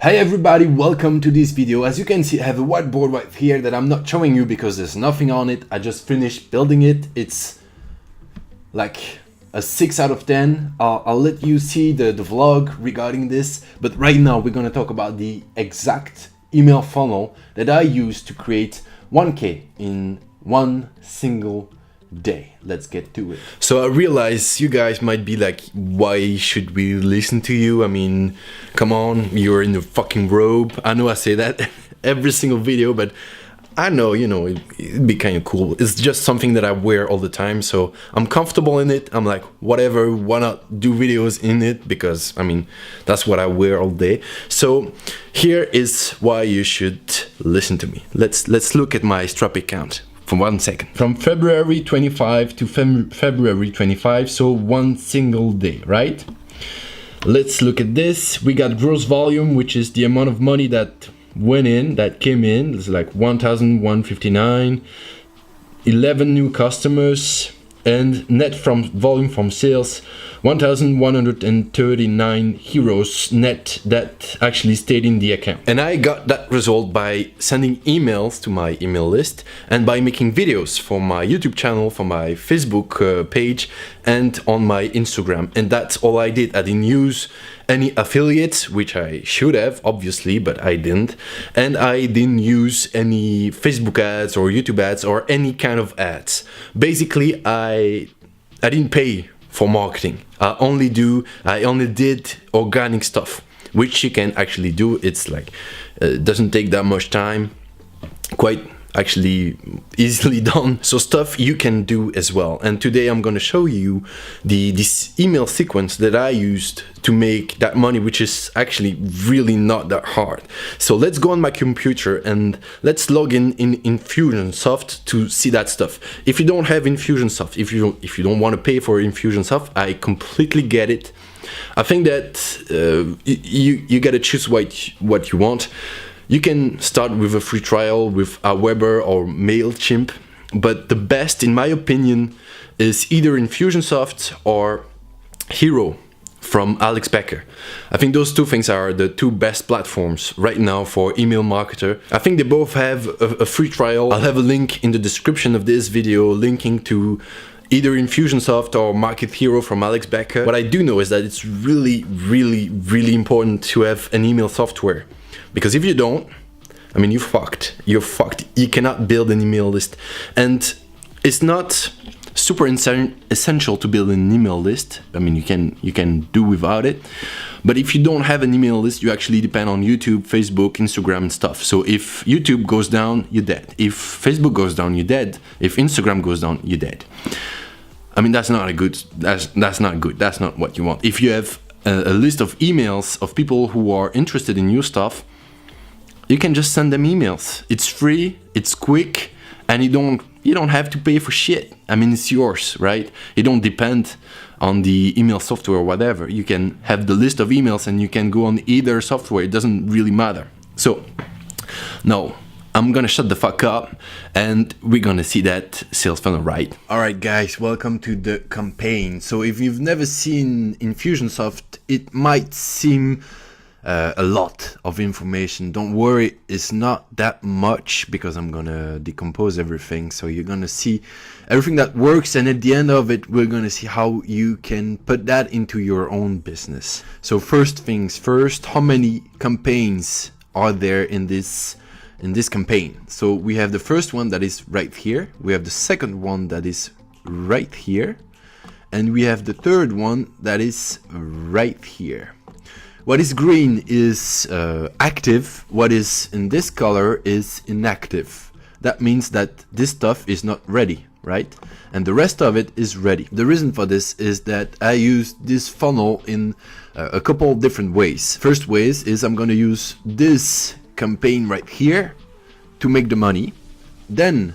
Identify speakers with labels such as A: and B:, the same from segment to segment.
A: Hey everybody, welcome to this video. As you can see, I have a whiteboard right here that I'm not showing you because there's nothing on it. I just finished building it. It's like a 6 out of 10. I'll let you see the vlog regarding this, but right now we're gonna talk about the exact email funnel that I use to create 1K in one single day. Let's get to it. So I realize you guys might be like, why should we listen to you? I mean, come on, you're in a fucking robe. I know I say that every single video, but I know, it'd be kind of cool. It's just something that I wear all the time, so I'm comfortable in it. I'm like, whatever, why not do videos in it? Because, I mean, that's what I wear all day. So here is why you should listen to me. Let's look at my Strap account. For 1 second. From February 25 to February 25, so one single day, right? Let's look at this. We got gross volume, which is the amount of money that came in. It's like 1,159, 11 new customers, and net from volume from sales, 1,139 euros net that actually stayed in the account. And I got that result by sending emails to my email list and by making videos for my YouTube channel, for my Facebook page, and on my Instagram. And that's all I did. I didn't use any affiliates, which I should have, obviously, but I didn't. And I didn't use any Facebook ads or YouTube ads or any kind of ads. Basically, I didn't pay for marketing. I only did organic stuff, which you can actually do. It's like, it doesn't take that much time, quite actually easily done. So stuff you can do as well. And today I'm going to show you this email sequence that I used to make that money, which is actually really not that hard. So let's go on my computer and let's log in Infusionsoft to see that stuff. If you don't have Infusionsoft, if you don't want to pay for Infusionsoft, I completely get it. I think that you gotta choose what you want. You can start with a free trial with Aweber or MailChimp, but the best, in my opinion, is either Infusionsoft or Hero from Alex Becker. I think those two things are the two best platforms right now for email marketer. I think they both have a free trial. I'll have a link in the description of this video linking to either Infusionsoft or Market Hero from Alex Becker. What I do know is that it's really, really, really important to have an email software. Because if you don't, I mean, you're fucked. You're fucked. You cannot build an email list. And it's not super essential to build an email list. I mean, you can do without it. But if you don't have an email list, you actually depend on YouTube, Facebook, Instagram and stuff. So if YouTube goes down, you're dead. If Facebook goes down, you're dead. If Instagram goes down, you're dead. I mean, that's not good. That's not good. That's not what you want. If you have a list of emails of people who are interested in your stuff, you can just send them emails. It's free, it's quick, and you don't have to pay for shit. I mean, it's yours, right? You don't depend on the email software or whatever. You can have the list of emails and you can go on either software. It doesn't really matter. So, no, I'm gonna shut the fuck up and we're gonna see that sales funnel, right? Alright guys, welcome to the campaign. So if you've never seen Infusionsoft, it might seem a lot of information. Don't worry, it's not that much because I'm gonna decompose everything. So you're gonna see everything that works, and at the end of it, we're gonna see how you can put that into your own business. So first things first, how many campaigns are there in this campaign? So we have the first one that is right here. We have the second one that is right here. And we have the third one that is right here. What is green is active. What is in this color is inactive. That means that this stuff is not ready, right? And the rest of it is ready. The reason for this is that I use this funnel in a couple of different ways. First ways is I'm going to use this campaign right here to make the money. Then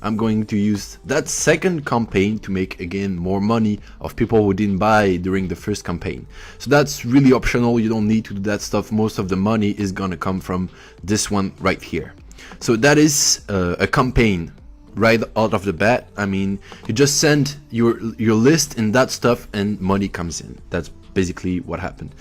A: I'm going to use that second campaign to make again more money of people who didn't buy during the first campaign. So that's really optional. You don't need to do that stuff. Most of the money is gonna come from this one right here. So that is a campaign right out of the bat. I mean, you just send your list and that stuff and money comes in. That's basically what happened.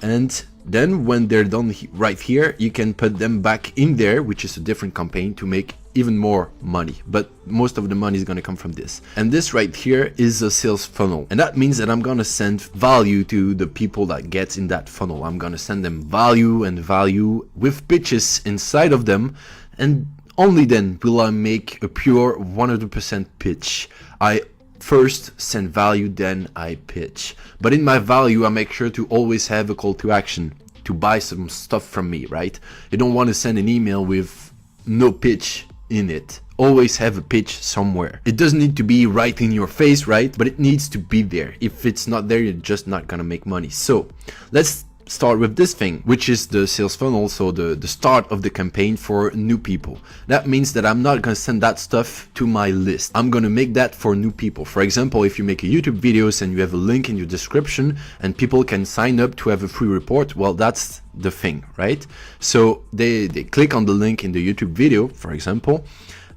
A: And Then when they're done right here, you can put them back in there, which is a different campaign, to make even more money. But most of the money is going to come from this. And this right here is a sales funnel. And that means that I'm going to send value to the people that get in that funnel. I'm going to send them value and value with pitches inside of them. And only then will I make a pure 100% pitch. I first send value, then I pitch. But in my value, I make sure to always have a call to action to buy some stuff from me, right? You don't want to send an email with no pitch in it. Always have a pitch somewhere. It doesn't need to be right in your face, right? But it needs to be there. If it's not there, you're just not gonna make money. So let's start with this thing, which is the sales funnel, so the start of the campaign for new people. That means that I'm not gonna send that stuff to my list. I'm gonna make that for new people. For example, if you make a YouTube videos and you have a link in your description and people can sign up to have a free report, well, that's the thing, right? So they click on the link in the YouTube video, for example,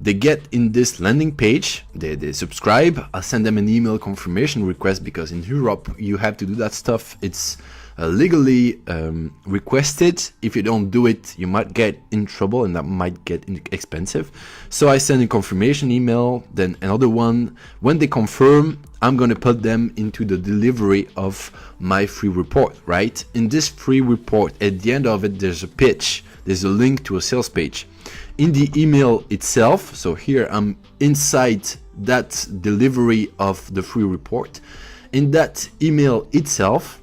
A: they get in this landing page, they subscribe, I'll send them an email confirmation request, because in Europe you have to do that stuff. It's legally requested. If you don't do it, you might get in trouble, and that might get expensive. So I send a confirmation email, then another one. When they confirm, I'm gonna put them into the delivery of my free report, right? In this free report, at the end of it, there's a pitch, there's a link to a sales page. In the email itself, so here I'm inside that delivery of the free report. In that email itself,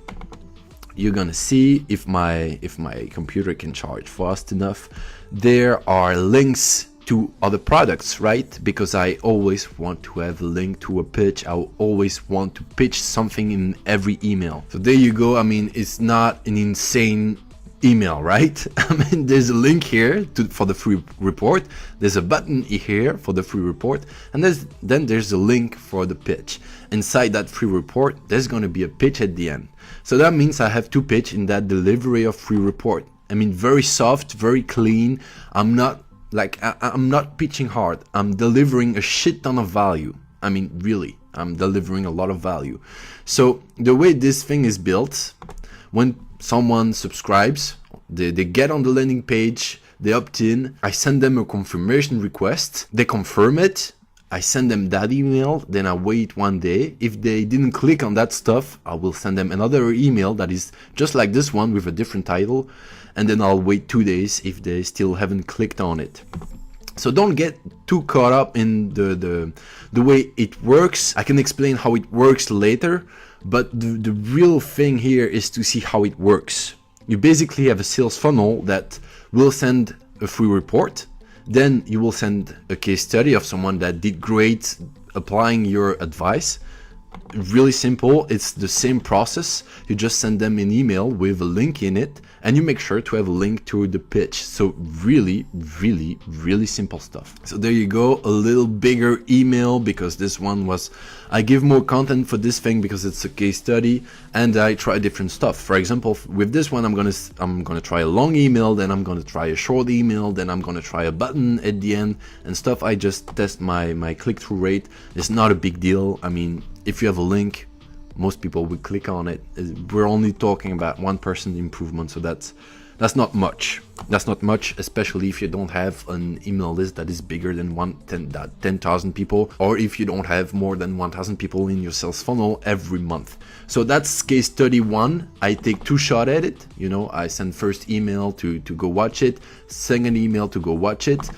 A: you're gonna see, if my computer can charge fast enough, there are links to other products, right? Because I always want to have a link to a pitch. I always want to pitch something in every email. So there you go. I mean, it's not an insane email, right? I mean, there's a link here for the free report. There's a button here for the free report, and then there's a link for the pitch. Inside that free report, there's going to be a pitch at the end. So that means I have to pitch in that delivery of free report. I mean, very soft, very clean. I'm not pitching hard. I'm delivering a shit ton of value. I mean, really, I'm delivering a lot of value. So the way this thing is built, when someone subscribes, they get on the landing page, they opt in, I send them a confirmation request, they confirm it, I send them that email, then I wait 1 day. If they didn't click on that stuff, I will send them another email that is just like this one with a different title, and then I'll wait 2 days if they still haven't clicked on it. So don't get too caught up in the way it works. I can explain how it works later, but the real thing here is to see how it works. You basically have a sales funnel that will send a free report. Then you will send a case study of someone that did great applying your advice. Really simple. It's the same process. You just send them an email with a link in it, and you make sure to have a link to the pitch. So really, really, really simple stuff. So there you go, a little bigger email, because this one was, I give more content for this thing because it's a case study, and I try different stuff. For example, with this one, I'm gonna try a long email, then I'm gonna try a short email, then I'm gonna try a button at the end and stuff. I just test my click-through rate. It's not a big deal. I mean, if you have a link, most people will click on it. We're only talking about 1% improvement, so that's not much. That's not much, especially if you don't have an email list that is bigger than 10,000 people, or if you don't have more than 1,000 people in your sales funnel every month. So that's case study 1. I take 2 shots at it. You know, I send first email to go watch it, second email to go watch it.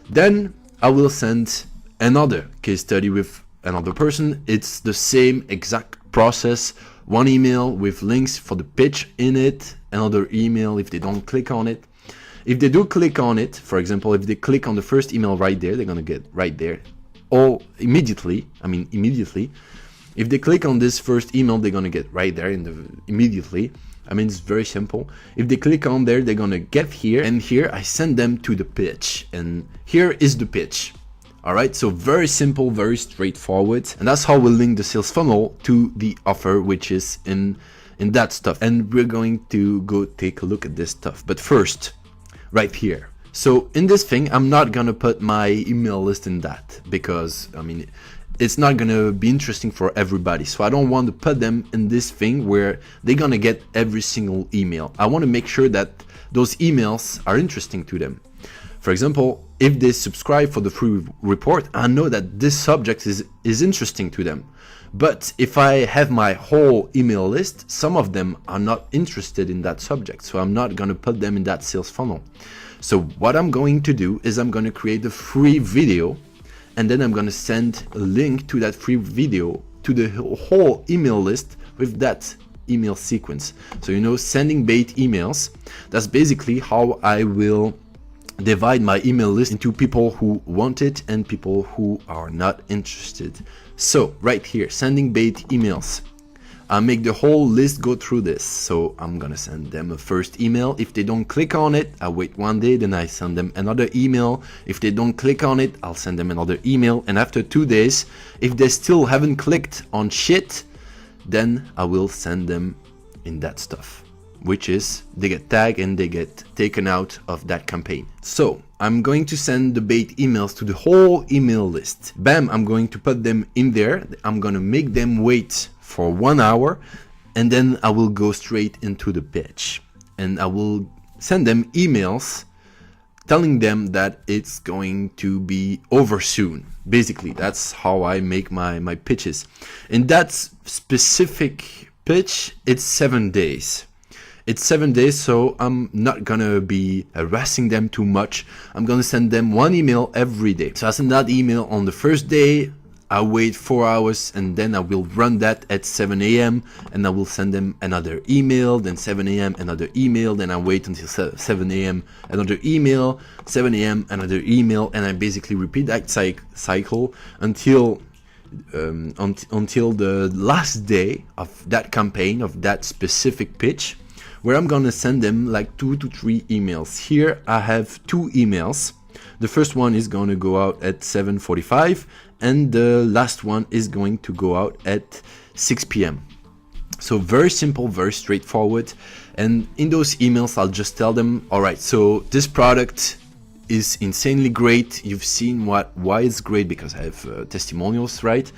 A: Then I will send another case study with another person. It's the same exact process. 1 email with links for the pitch in it, another email if they don't click on it. If they do click on it, for example, if they click on the first email right there, they're gonna get right there immediately. If they click on this first email, they're gonna get right there immediately. I mean, it's very simple. If they click on there, they're gonna get here, and here I send them to the pitch, and here is the pitch. All right, so very simple, very straightforward, and that's how we link the sales funnel to the offer, which is in that stuff. And we're going to go take a look at this stuff. But first, right here. So in this thing, I'm not gonna put my email list in that, because I mean, it's not gonna be interesting for everybody. So I don't want to put them in this thing where they're gonna get every single email. I want to make sure that those emails are interesting to them. For example, if they subscribe for the free report, I know that this subject is interesting to them. But if I have my whole email list, some of them are not interested in that subject. So I'm not gonna put them in that sales funnel. So what I'm going to do is I'm gonna create a free video, and then I'm gonna send a link to that free video to the whole email list with that email sequence. So sending bait emails, that's basically how I will divide my email list into people who want it and people who are not interested. So right here, sending bait emails, I make the whole list go through this. So I'm gonna send them a first email. If they don't click on it, I wait 1 day, then I send them another email. If they don't click on it, I'll send them another email. And after 2 days, if they still haven't clicked on shit, then I will send them in that stuff, which is they get tagged and they get taken out of that campaign. So I'm going to send the bait emails to the whole email list. Bam, I'm going to put them in there. I'm gonna make them wait for 1 hour, and then I will go straight into the pitch, and I will send them emails telling them that it's going to be over soon. Basically, that's how I make my pitches. In that specific pitch, it's 7 days. It's 7 days, so I'm not gonna be harassing them too much. I'm gonna send them 1 email every day. So I send that email on the first day, I wait 4 hours, and then I will run that at 7 a.m. and I will send them another email, then 7 a.m. another email, then I wait until 7 a.m. another email, 7 a.m. another email, and I basically repeat that cycle until the last day of that campaign, of that specific pitch, where I'm gonna send them like 2 to 3 emails. Here I have 2 emails. The first one is going to go out at 7:45, and the last one is going to go out at 6 p.m. So very simple, very straightforward. And in those emails, I'll just tell them, all right, so this product is insanely great. You've seen why it's great, because I have testimonials, right?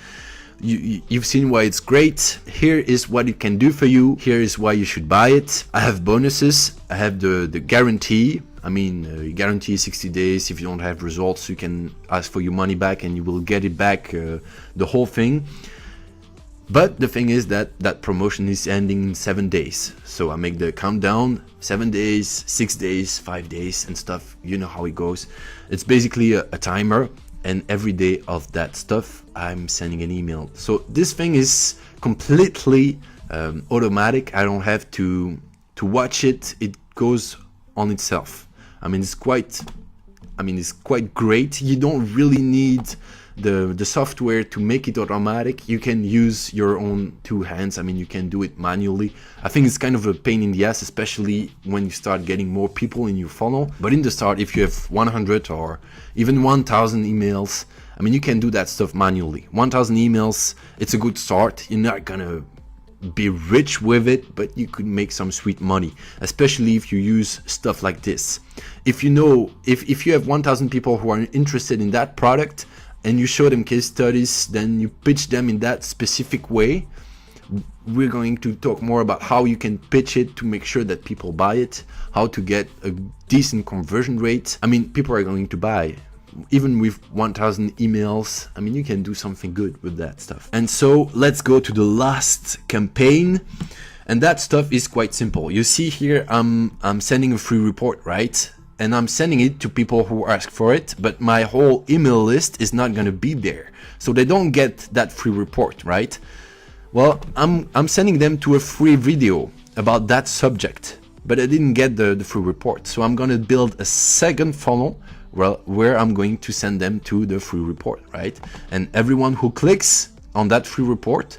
A: You've seen why it's great. Here is what it can do for you. Here is why you should buy it. I have bonuses. I have the guarantee. I mean, you guarantee 60 days. If you don't have results, you can ask for your money back and you will get it back, the whole thing. But the thing is that that promotion is ending in 7 days. So I make the countdown, 7 days, 6 days, 5 days and stuff. You know how it goes. It's basically a timer, and every day of that stuff, I'm sending an email. So this thing is completely automatic. I don't have to watch it. It goes on itself. I mean, it's quite great. You don't really need the software to make it automatic. You can use your own 2 hands. I mean, you can do it manually. I think it's kind of a pain in the ass, especially when you start getting more people in your funnel. But in the start, if you have 100 or even 1,000 emails, I mean, you can do that stuff manually. 1,000 emails, it's a good start. You're not gonna be rich with it, but you could make some sweet money, especially if you use stuff like this. If you have 1,000 people who are interested in that product and you show them case studies, then you pitch them in that specific way. We're going to talk more about how you can pitch it to make sure that people buy it, how to get a decent conversion rate. I mean, people are going to buy. Even with 1,000 emails, I mean, you can do something good with that stuff. And so let's go to the last campaign. And that stuff is quite simple. You see here, I'm sending a free report, right? And I'm sending it to people who ask for it, but my whole email list is not gonna be there. So they don't get that free report, right? Well, I'm sending them to a free video about that subject, but I didn't get the free report. So I'm gonna build a second funnel where I'm going to send them to the free report, right? And everyone who clicks on that free report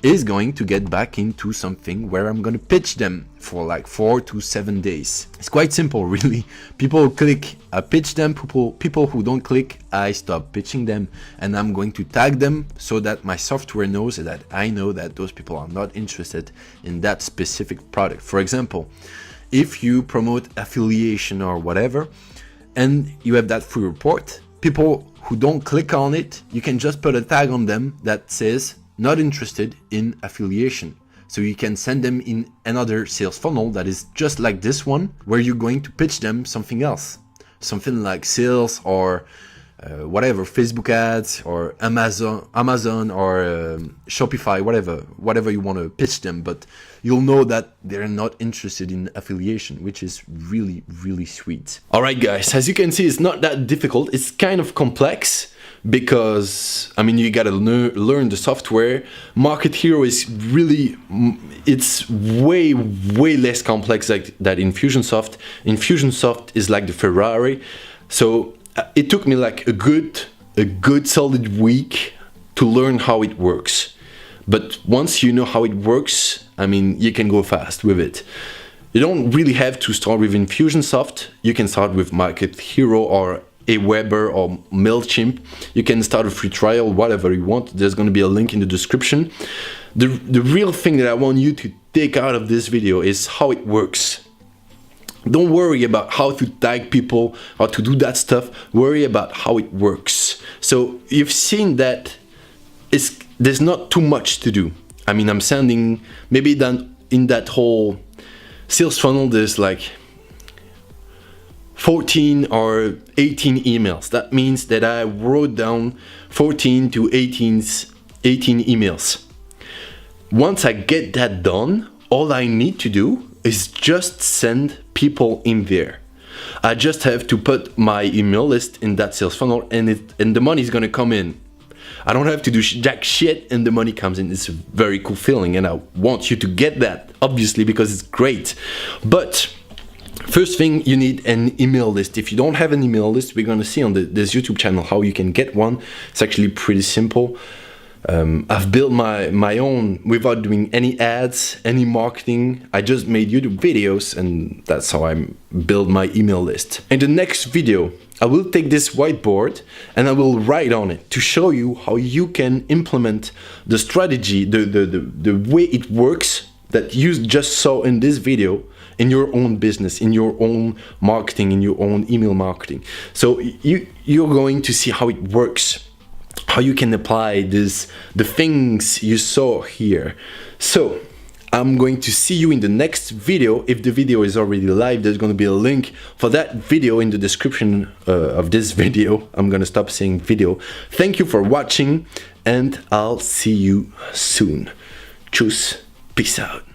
A: is going to get back into something where I'm going to pitch them for like 4 to 7 days. It's quite simple, really. People click, I pitch them. People who don't click, I stop pitching them, and I'm going to tag them so that my software knows that I know that those people are not interested in that specific product. For example, if you promote affiliation or whatever, and you have that free report, people who don't click on it, you can just put a tag on them that says not interested in affiliation. So you can send them in another sales funnel that is just like this one, where you're going to pitch them something else. Something like sales or whatever, Facebook ads or Amazon or Shopify, whatever you want to pitch them. But you'll know that they're not interested in affiliation, which is really, really sweet. All right, guys, as you can see, it's not that difficult. It's kind of complex because, I mean, you gotta learn the software. Market Hero is really, it's way less complex like that Infusionsoft. Infusionsoft is like the Ferrari. So it took me like a good solid week to learn how it works. But once you know how it works, I mean, you can go fast with it. You don't really have to start with Infusionsoft. You can start with Market Hero or Aweber or MailChimp. You can start a free trial, whatever you want. There's going to be a link in the description. The real thing that I want you to take out of this video is how it works. Don't worry about how to tag people or to do that stuff. Worry about how it works. So you've seen that there's not too much to do. I mean, I'm sending, maybe then in that whole sales funnel, there's like 14 or 18 emails. That means that I wrote down 14 to 18 emails. Once I get that done, all I need to do is just send people in there. I just have to put my email list in that sales funnel and the money is gonna come in. I don't have to do jack shit and the money comes in. It's a very cool feeling and I want you to get that, obviously, because it's great. But first thing, you need an email list. If you don't have an email list, we're gonna see on this YouTube channel how you can get one. It's actually pretty simple. I've built my own without doing any ads, any marketing. I just made YouTube videos and that's how I build my email list. In the next video, I will take this whiteboard and I will write on it to show you how you can implement the strategy, the way it works that you just saw in this video in your own business, in your own marketing, in your own email marketing. So you're going to see how it works, how you can apply the things you saw here. So I'm going to see you in the next video. If the video is already live, there's going to be a link for that video in the description of this video. I'm going to stop saying video. Thank you for watching and I'll see you soon. Tschüss. Peace out.